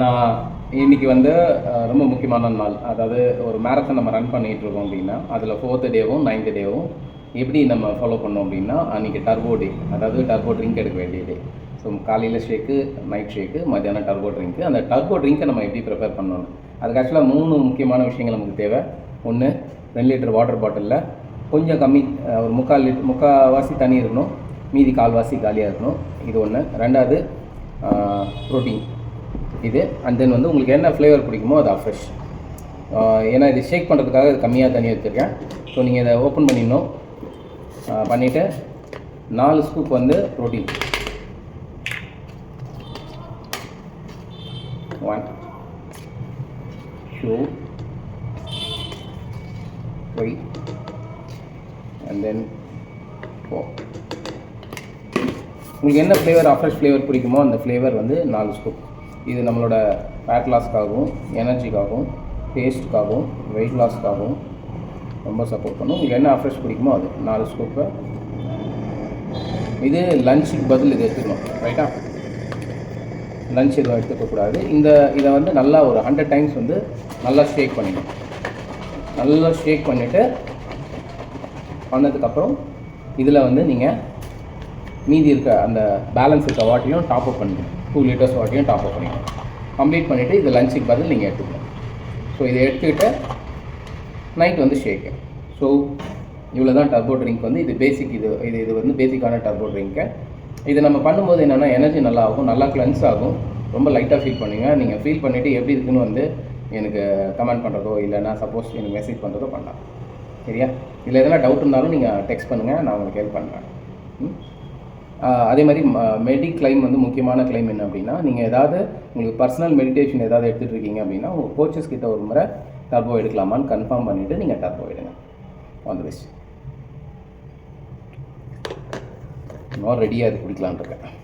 நான் இன்றைக்கி வந்து ரொம்ப முக்கியமான நாள். அதாவது ஒரு மேரத்தான் நம்ம ரன் பண்ணிகிட்ருக்கோம் அப்படின்னா, அதில் 4th டேவும் 9th டேவும் எப்படி நம்ம ஃபாலோ பண்ணோம் அப்படின்னா, அன்றைக்கி டர்போ டே, அதாவது டர்போ ட்ரிங்க் எடுக்க வேண்டிய டே. ஸோ காலையில் ஷேக்கு, நைட் ஷேக்கு, மத்தியானம் டர்போ ட்ரிங்க்கு. அந்த டர்போ ட்ரிங்க்கை நம்ம எப்படி ப்ரிப்பேர் பண்ணணும், அதுக்கு ஆக்சுவலாக 3 முக்கியமான விஷயங்கள் நமக்கு தேவை. ஒன்று, 2 லிட்டர் வாட்டர் பாட்டிலில் கொஞ்சம் கம்மி, ஒரு முக்கால்வாசி தண்ணி இருக்கணும், மீதி கால்வாசி காலியாக இருக்கணும். இது ஒன்று. ரெண்டாவது ப்ரோட்டீன் இது. அண்ட் தென் வந்து உங்களுக்கு என்ன ஃப்ளேவர் பிடிக்குமோ அது ஃப்ரெஷ். ஏன்னா இது ஷேக் பண்ணுறதுக்காக இது கம்மியாக தண்ணி வச்சுருக்கேன். ஸோ நீங்கள் இதை ஓப்பன் பண்ணிடணும். பண்ணிவிட்டு 4 ஸ்கூப் வந்து ப்ரோட்டீன், 1 2 3 and then 4. உங்களுக்கு என்ன ஃப்ளேவர் ஃப்ரெஷ் ஃப்ளேவர் பிடிக்குமோ அந்த ஃப்ளேவர் வந்து 4 ஸ்கூப். இது நம்மளோட ஃபேட் லாஸ்க்காகவும், எனர்ஜிக்காகவும், டேஸ்ட்டுக்காகவும், வெயிட் லாஸ்க்காகவும் ரொம்ப சப்போர்ட் பண்ணும். உங்களுக்கு என்ன ஃப்ரெஷ் பிடிக்குமோ அது 4 ஸ்கூப்பு. இது லஞ்சுக்கு பதில் இது எடுத்துக்கணும், ரைட்டா? லஞ்ச் எதுவும் எடுத்துக்கக்கூடாது. இதை வந்து நல்லா ஒரு 100 டைம்ஸ் வந்து நல்லா ஷேக் பண்ணிடணும். நல்லா ஷேக் பண்ணிவிட்டு பண்ணதுக்கப்புறம் இதில் வந்து நீங்கள் மீதி இருக்க அந்த பேலன்ஸ் இருக்க வாட்டையும் டாப் அப் பண்ணிக்கணும். 2 லிட்டர்ஸ் வாட்டையும் டாப் அப் பண்ணிக்கணும். கம்ப்ளீட் பண்ணிவிட்டு இது லஞ்சுக்கு பதில் நீங்கள் எடுத்துக்கணும். ஸோ இதை எடுத்துக்கிட்டு நைட் வந்து ஷேக்கு. ஸோ இவ்வளோ தான் டர்போ ட்ரிங்க் வந்து இது பேசிக். இது வந்து பேசிக்கான டர்போ ட்ரிங்க்கு. இது நம்ம பண்ணும்போது என்னென்னா எனர்ஜி நல்லா ஆகும், நல்லா கிளென்ஸ் ஆகும், ரொம்ப லைட்டாக ஃபீல் பண்ணுவீங்க. நீங்கள் ஃபீல் பண்ணிவிட்டு எப்படி இருக்குன்னு வந்து எனக்கு கமெண்ட் பண்ணுறதோ இல்லைனா சப்போஸ் எனக்கு மெசேஜ் பண்ணுறதோ பண்ணலாம், சரியா? இதில் எதனா டவுட் இருந்தாலும் நீங்கள் டெக்ஸ்ட் பண்ணுங்கள், நான் உங்களுக்கு ஹெல்ப் பண்ணுறேன். அதே மாதிரி மெடிக்ளைம் வந்து முக்கியமான கிளைம் என்ன அப்படின்னா, நீங்கள் ஏதாவது உங்களுக்கு பர்சனல் மெடிடேஷன் ஏதாவது எடுத்துகிட்டு இருக்கீங்க அப்படின்னா உங்கள் கோச்சஸ் கிட்ட ஒரு முறை டர்போ எடுக்கலாமான்னு கன்ஃபார்ம் பண்ணிவிட்டு நீங்கள் டர்போ எடுங்க. All the best. இன்னும் ரெடியாக இது குடிக்கலான்னு இருக்கேன்.